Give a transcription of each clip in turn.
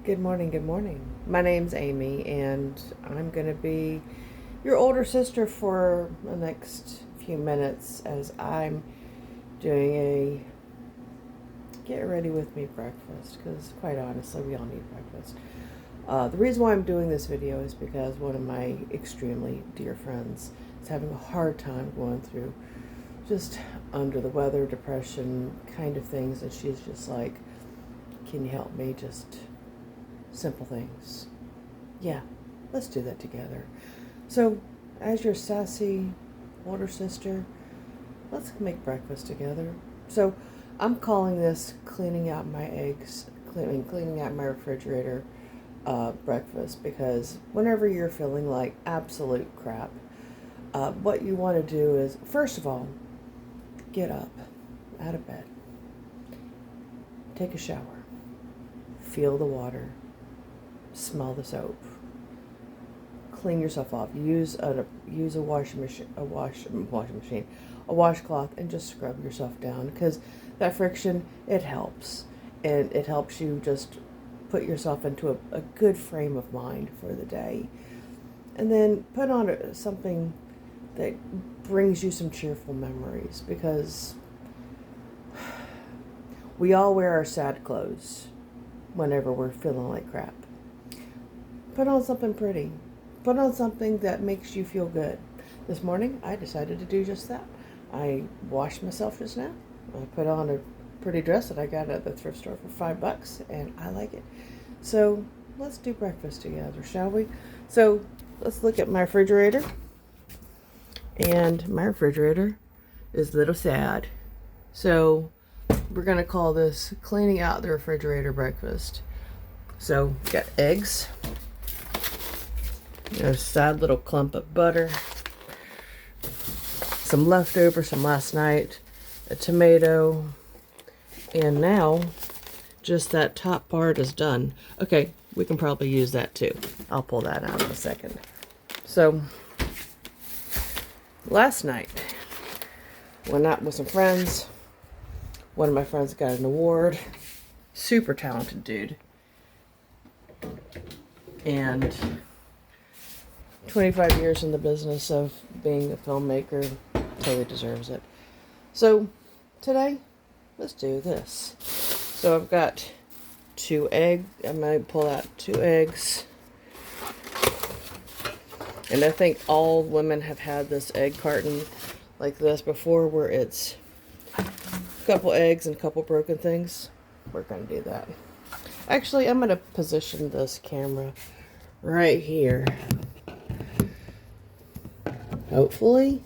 Good morning, good morning. My name's Amy, and I'm going to be your older sister for the next few minutes as I'm doing a get ready with me breakfast, because quite honestly, we all need breakfast. The reason why I'm doing this video is because one of my extremely dear friends is having a hard time going through just under the weather, depression kind of things, and she's just like, can you help me? Just simple things. Yeah, let's do that together. So, as your sassy older sister, let's make breakfast together. So, I'm calling this cleaning out my eggs, cleaning out my refrigerator breakfast, because whenever you're feeling like absolute crap, what you want to do is, first of all, get up out of bed, take a shower, feel the water, smell the soap, clean yourself off, use a washing machine, a washcloth, and just scrub yourself down, because that friction, it helps, and it helps you just put yourself into a good frame of mind for the day. And then put on something that brings you some cheerful memories, because we all wear our sad clothes whenever we're feeling like crap. Put on something pretty. Put on something that makes you feel good. This morning, I decided to do just that. I washed myself just now. I put on a pretty dress that I got at the thrift store for $5, and I like it. So let's do breakfast together, shall we? So let's look at my refrigerator. And my refrigerator is a little sad. So we're going to call this cleaning out the refrigerator breakfast. So got eggs. A sad little clump of butter, some leftovers from last night, a tomato, and now just that top part is done. Okay, we can probably use that too. I'll pull that out in a second. So, last night, went out with some friends. One of my friends got an award. Super talented dude. And 25 years in the business of being a filmmaker, totally deserves it. So today, let's do this. So I've got 2 eggs. I'm going to pull out 2 eggs. And I think all women have had this egg carton like this before, where it's a couple eggs and a couple broken things. We're going to do that. Actually, I'm going to position this camera right here. Hopefully,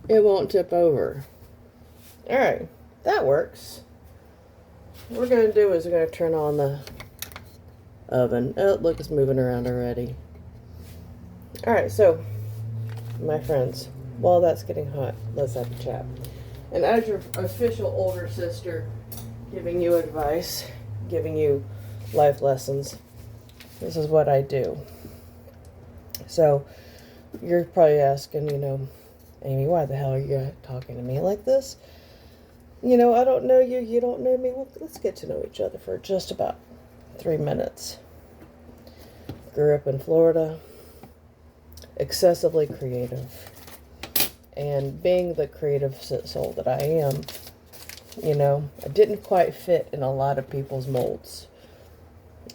it won't tip over. Alright, that works. What we're going to do is we're going to turn on the oven. Oh, look, it's moving around already. Alright, so, my friends, while that's getting hot, let's have a chat. And as your official older sister, giving you advice, giving you life lessons, this is what I do. So, you're probably asking, Amy, why the hell are you talking to me like this? I don't know you, you don't know me. Well, let's get to know each other for just about 3 minutes. Grew up in Florida, excessively creative. And being the creative soul that I am, I didn't quite fit in a lot of people's molds.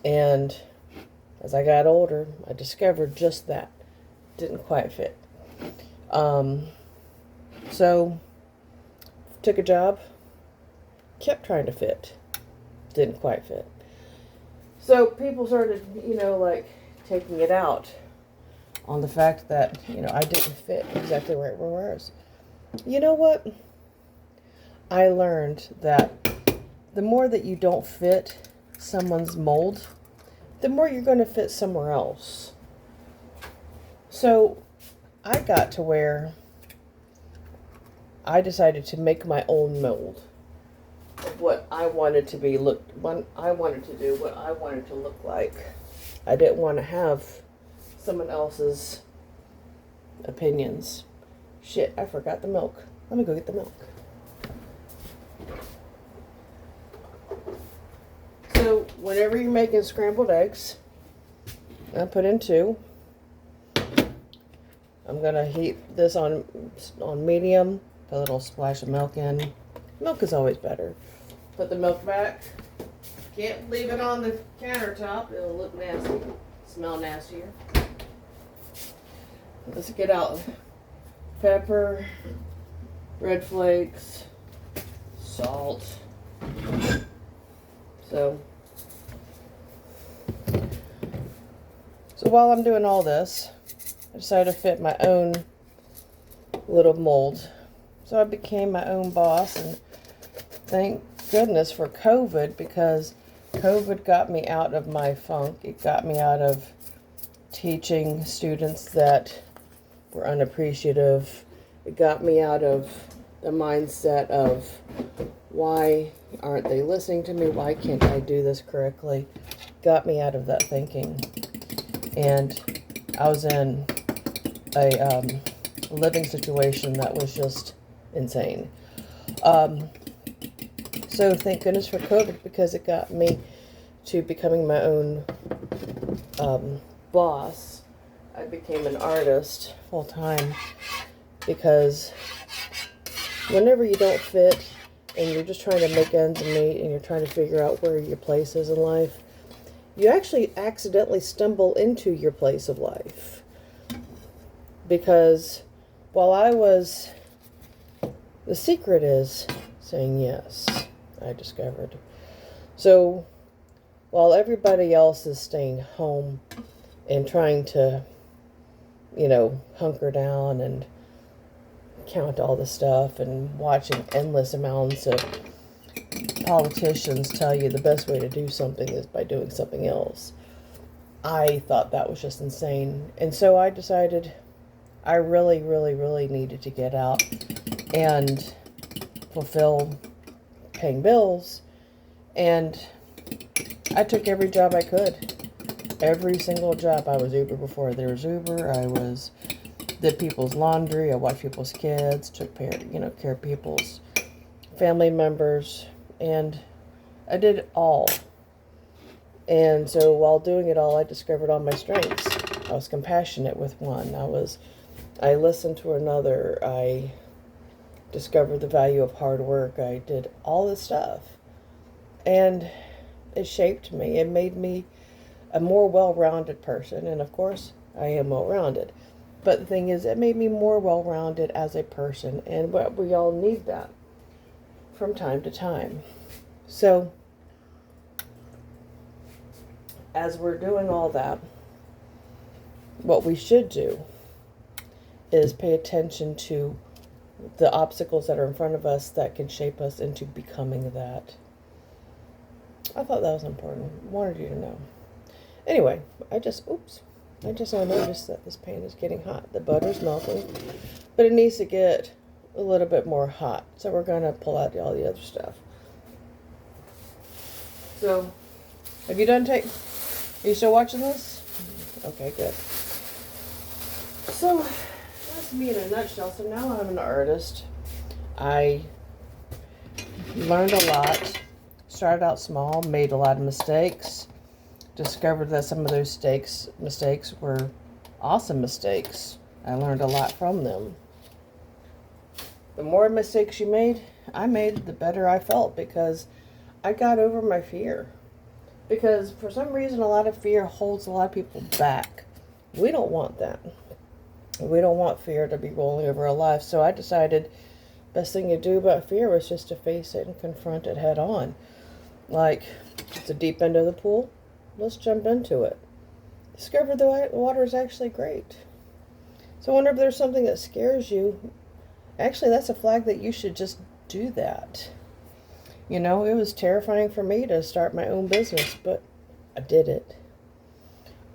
And as I got older, I discovered just that. Didn't quite fit. So, took a job, kept trying to fit, didn't quite fit. So, people started, taking it out on the fact that, I didn't fit exactly where it was. You know what? I learned that the more that you don't fit someone's mold, the more you're going to fit somewhere else. So I got to where I decided to make my own mold of what I wanted to be what I wanted to do, what I wanted to look like. I didn't want to have someone else's opinions. Shit, I forgot the milk. Let me go get the milk. So whenever you're making scrambled eggs, I put in 2. I'm gonna heat this on medium. Put a little splash of milk in. Milk is always better. Put the milk back. Can't leave it on the countertop. It'll look nasty. Smell nastier. Let's get out pepper, red flakes, salt. So while I'm doing all this, I decided to fit my own little mold. So I became my own boss, and thank goodness for COVID, because COVID got me out of my funk. It got me out of teaching students that were unappreciative. It got me out of the mindset of, why aren't they listening to me? Why can't I do this correctly? Got me out of that thinking. And I was in a living situation that was just insane. So thank goodness for COVID, because it got me to becoming my own boss. I became an artist full time, because whenever you don't fit and you're just trying to make ends meet and you're trying to figure out where your place is in life, you actually accidentally stumble into your place of life. Because the secret is saying yes, I discovered. So while everybody else is staying home and trying to, hunker down and count all the stuff and watching endless amounts of politicians tell you the best way to do something is by doing something else, I thought that was just insane. And so I decided I really, really, really needed to get out and fulfill paying bills. And I took every job I could. Every single job. I was Uber before there was Uber. I did people's laundry. I watched people's kids. Took care of people's family members. And I did it all. And so while doing it all, I discovered all my strengths. I was compassionate with one. I listened to another. I discovered the value of hard work. I did all this stuff. And it shaped me. It made me a more well-rounded person. And of course, I am well-rounded. But the thing is, it made me more well-rounded as a person. And we all need that from time to time. So, as we're doing all that, what we should do is pay attention to the obstacles that are in front of us that can shape us into becoming that. I thought that was important. Wanted you to know. Anyway, I just noticed that this pan is getting hot. The butter's melting, but it needs to get a little bit more hot. So we're going to pull out all the other stuff. So, have you done are you still watching this? Okay, good. So, that's me in a nutshell. So now I'm an artist. I learned a lot. Started out small, made a lot of mistakes. Discovered that some of those mistakes were awesome mistakes. I learned a lot from them. The more mistakes I made, the better I felt, because I got over my fear. Because for some reason, a lot of fear holds a lot of people back. We don't want that. We don't want fear to be rolling over our lives. So I decided best thing to do about fear was just to face it and confront it head on. Like, it's the deep end of the pool. Let's jump into it. Discover the water is actually great. So whenever there's something that scares you, actually that's a flag that you should just do that. It was terrifying for me to start my own business, but I did it.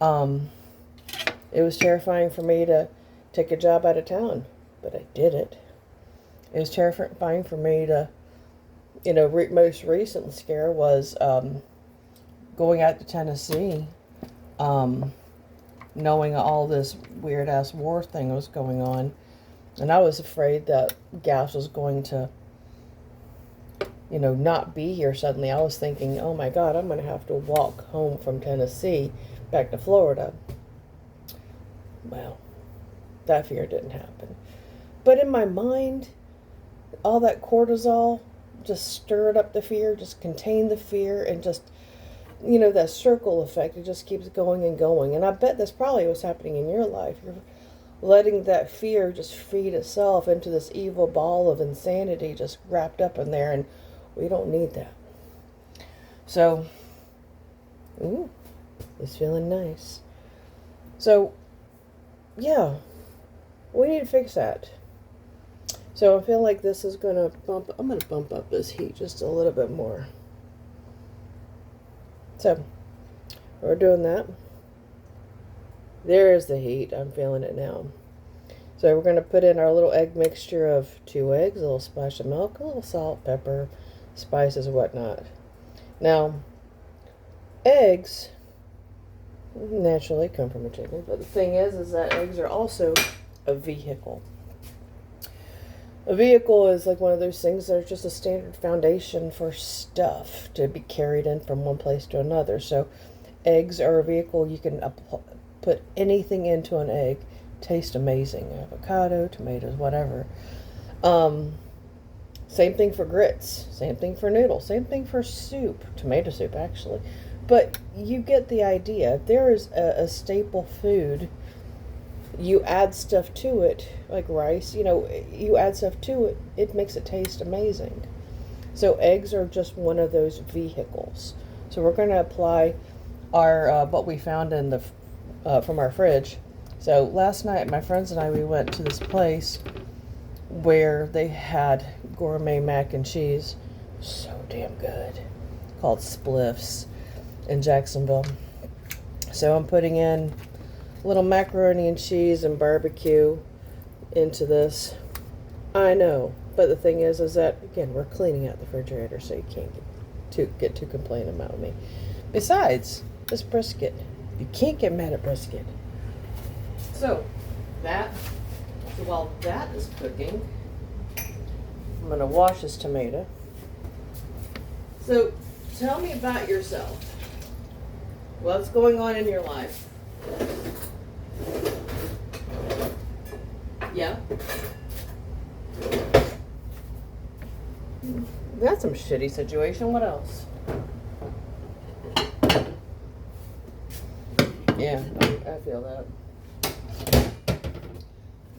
It was terrifying for me to take a job out of town, but I did it. It was terrifying for me to, most recent scare was going out to Tennessee, knowing all this weird-ass war thing was going on. And I was afraid that gas was going to not be here suddenly. I was thinking, oh my God, I'm going to have to walk home from Tennessee back to Florida. Well, that fear didn't happen. But in my mind, all that cortisol just stirred up the fear, just contained the fear, and just, that circle effect, it just keeps going and going. And I bet that's probably what's happening in your life. You're letting that fear just feed itself into this evil ball of insanity just wrapped up in there, and we don't need that. So, it's feeling nice. So, yeah, we need to fix that. So I feel like this is I'm going to bump up this heat just a little bit more. So, we're doing that. There's the heat. I'm feeling it now. So we're going to put in our little egg mixture of 2 eggs, a little splash of milk, a little salt, pepper, spices, and whatnot. Now, eggs naturally come from a chicken, but the thing is that eggs are also a vehicle. A vehicle is like one of those things that are just a standard foundation for stuff to be carried in from one place to another. So eggs are a vehicle. You can put anything into an egg. Taste amazing. Avocado, tomatoes, whatever. Same thing for grits. Same thing for noodles. Same thing for soup. Tomato soup, actually. But you get the idea. If there is a staple food, you add stuff to it, like rice, you add stuff to it, it makes it taste amazing. So eggs are just one of those vehicles. So we're going to apply our what we found in the from our fridge. So last night, my friends and I, we went to this place where they had gourmet mac and cheese, so damn good, called Spliffs in Jacksonville. So I'm putting in a little macaroni and cheese and barbecue into this. I know, but the thing is that, again, we're cleaning out the refrigerator, so you can't get too complaining about me. Besides, this brisket, you can't get mad at brisket. So while that is cooking, I'm going to wash this tomato. So tell me about yourself. What's going on in your life? Yeah? That's some shitty situation. What else? Yeah, I feel that.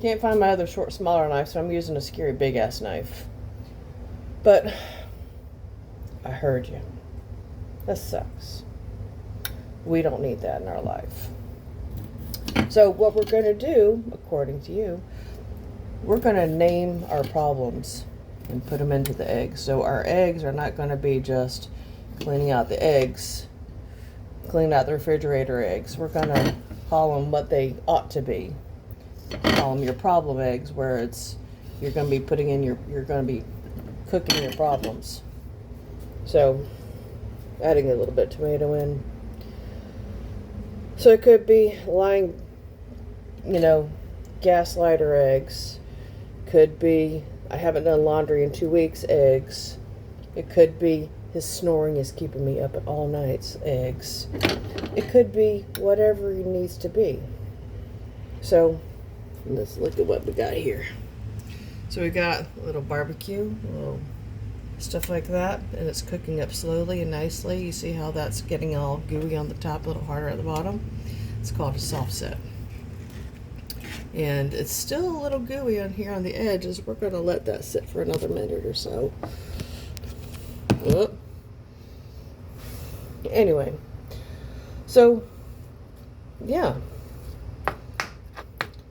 Can't find my other short, smaller knife, so I'm using a scary big-ass knife. But I heard you. That sucks. We don't need that in our life. So what we're going to do, according to you, we're going to name our problems and put them into the eggs. So our eggs are not going to be just cleaning out the eggs, cleaning out the refrigerator eggs. We're going to call them what they ought to be. Call them your problem eggs, where you're going to be putting in you're going to be cooking your problems. So adding a little bit of tomato in. So it could be gaslighter eggs. Could be, I haven't done laundry in 2 weeks, eggs. It could be, his snoring is keeping me up at all nights, eggs. It could be whatever it needs to be. So let's look at what we got here. So we got a little barbecue, stuff like that, and it's cooking up slowly and nicely. You see how that's getting all gooey on the top, a little harder at the bottom. It's called a soft set. And it's still a little gooey on here on the edges. We're going to let that sit for another minute or so. Anyway, so yeah.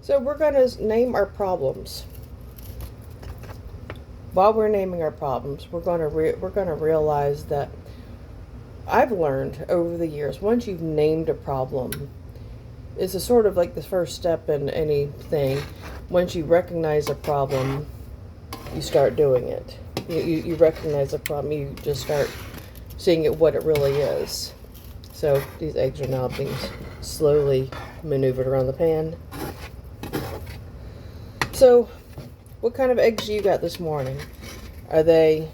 So we're going to name our problems. While we're naming our problems, we're going to realize that I've learned over the years, once you've named a problem, it's a sort of like the first step in anything. Once you recognize a problem, you start doing it. You recognize a problem, you just start seeing it what it really is. So these eggs are now being slowly maneuvered around the pan. So what kind of eggs you got this morning? Are they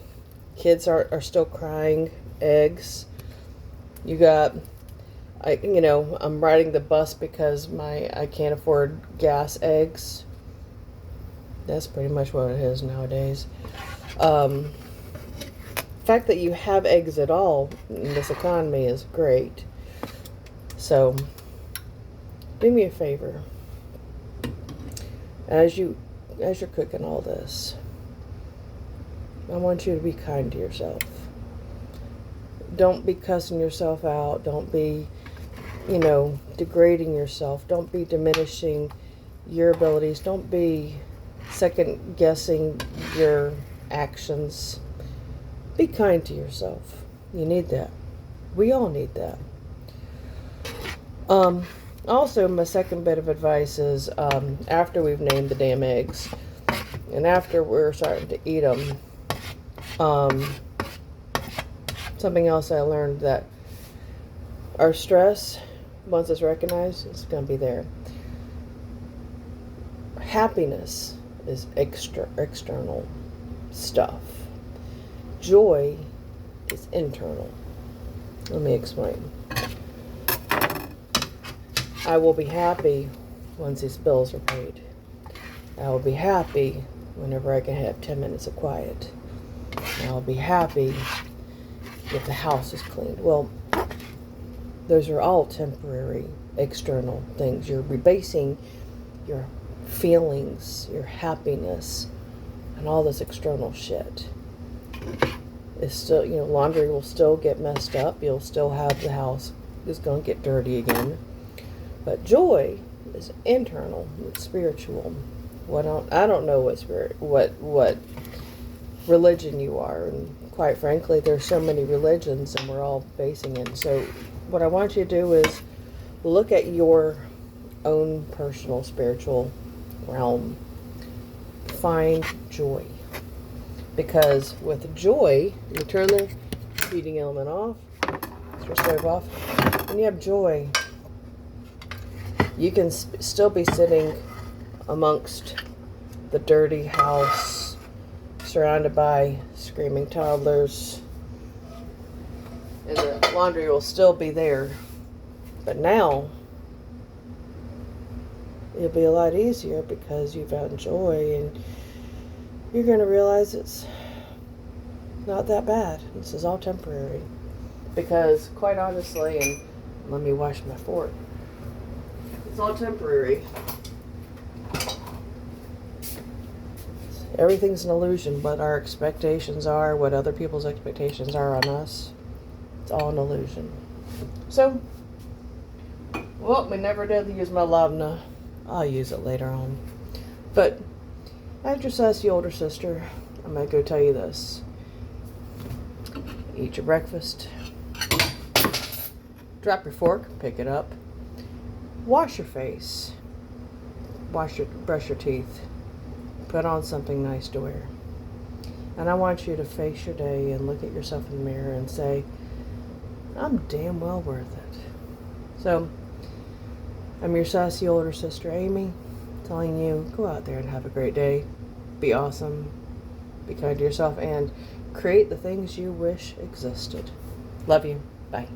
Kids are still crying. Eggs. You got, I'm riding the bus because I can't afford gas eggs. That's pretty much what it is nowadays. The fact that you have eggs at all in this economy is great. So, do me a favor. As you're cooking all this, I want you to be kind to yourself. Don't be cussing yourself out. Don't be, degrading yourself. Don't be diminishing your abilities. Don't be second guessing your actions. Be kind to yourself. You need that. We all need that. Also, my second bit of advice is, after we've named the damn eggs, and after we're starting to eat them, something else I learned, that our stress, once it's recognized, it's going to be there. Happiness is external stuff. Joy is internal. Let me explain. I will be happy once these bills are paid. I will be happy whenever I can have 10 minutes of quiet. I will be happy if the house is cleaned. Well, those are all temporary external things. You're rebasing your feelings, your happiness, and all this external shit. It's still, laundry will still get messed up. You'll still have the house is going to get dirty again. But joy is internal. It's spiritual. I don't know what religion you are, and quite frankly, there's so many religions, and we're all basing it. So, what I want you to do is look at your own personal spiritual realm. Find joy. Because with joy, you turn the heating element off, your stove off, and you have joy. You can still be sitting amongst the dirty house, surrounded by screaming toddlers, and the laundry will still be there. But now, it'll be a lot easier because you found joy, and you're going to realize it's not that bad. This is all temporary. Because, quite honestly, and let me wash my fork, it's all temporary. Everything's an illusion. What our expectations are, what other people's expectations are on us, it's all an illusion. So, well, we never did use my lavna. I'll use it later on. But, as your sassy older sister, I'm going to go tell you this. Eat your breakfast. Drop your fork, pick it up. Wash your face. Brush your teeth. Put on something nice to wear. And I want you to face your day and look at yourself in the mirror and say, I'm damn well worth it. So, I'm your sassy older sister, Amy, telling you, go out there and have a great day. Be awesome. Be kind to yourself and create the things you wish existed. Love you. Bye.